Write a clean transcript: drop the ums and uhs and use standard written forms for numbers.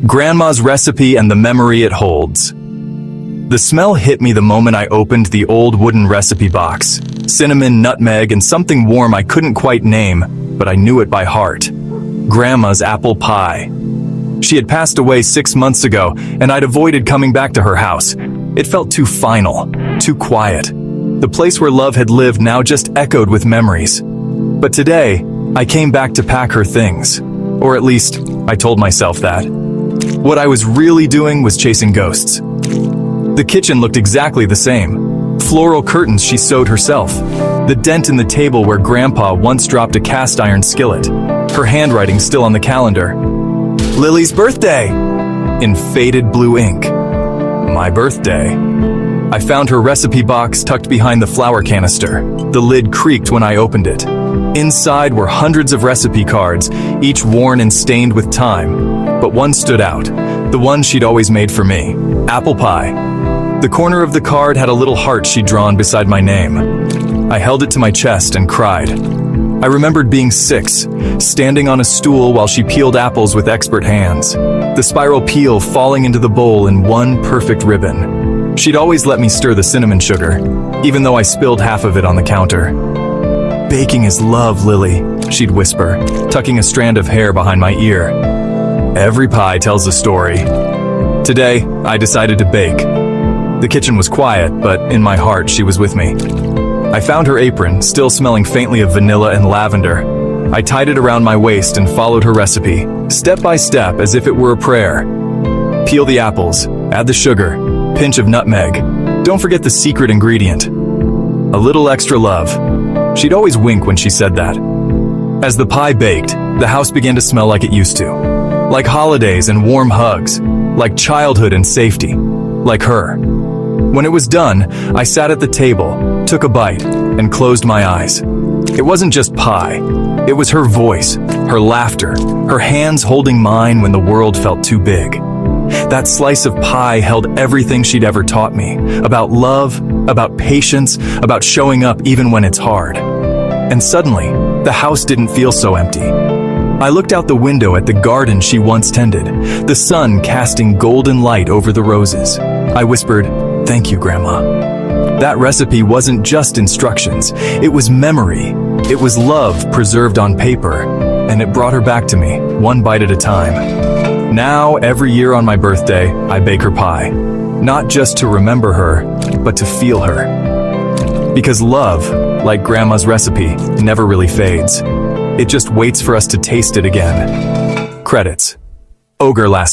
Grandma's recipe and the memory it holds. The smell hit me the moment I opened the old wooden recipe box. Cinnamon, nutmeg, and something warm I couldn't quite name, but I knew it by heart. Grandma's apple pie. She had passed away 6 months ago, and I'd avoided coming back to her house. It felt too final, too quiet. The place where love had lived now just echoed with memories. But today, I came back to pack her things. Or at least, I told myself that. What I was really doing was chasing ghosts. The kitchen looked exactly the same. Floral curtains she sewed herself. The dent in the table where Grandpa once dropped a cast iron skillet. Her handwriting still on the calendar. Lily's birthday! In faded blue ink. My birthday. I found her recipe box tucked behind the flour canister. The lid creaked when I opened it. Inside were hundreds of recipe cards, each worn and stained with time. But one stood out, the one she'd always made for me. Apple pie. The corner of the card had a little heart she'd drawn beside my name. I held it to my chest and cried. I remembered being 6, standing on a stool while she peeled apples with expert hands. The spiral peel falling into the bowl in one perfect ribbon. She'd always let me stir the cinnamon sugar, even though I spilled half of it on the counter. Baking is love, Lily, she'd whisper, tucking a strand of hair behind my ear. Every pie tells a story. Today, I decided to bake. The kitchen was quiet, but in my heart, she was with me. I found her apron, still smelling faintly of vanilla and lavender. I tied it around my waist and followed her recipe, step by step as if it were a prayer. Peel the apples, add the sugar, pinch of nutmeg. Don't forget the secret ingredient. A little extra love. She'd always wink when she said that. As the pie baked, the house began to smell like it used to. Like holidays and warm hugs. Like childhood and safety. Like her. When it was done, I sat at the table, took a bite, and closed my eyes. It wasn't just pie. It was her voice, her laughter, her hands holding mine when the world felt too big. That slice of pie held everything she'd ever taught me, about love, about patience, about showing up even when it's hard. And suddenly, the house didn't feel so empty. I looked out the window at the garden she once tended, the sun casting golden light over the roses. I whispered, "Thank you, Grandma." That recipe wasn't just instructions, it was memory. It was love preserved on paper, and it brought her back to me, one bite at a time. Now, every year on my birthday, I bake her pie. Not just to remember her, but to feel her. Because love, like Grandma's recipe, never really fades. It just waits for us to taste it again. Credits. Ogre Last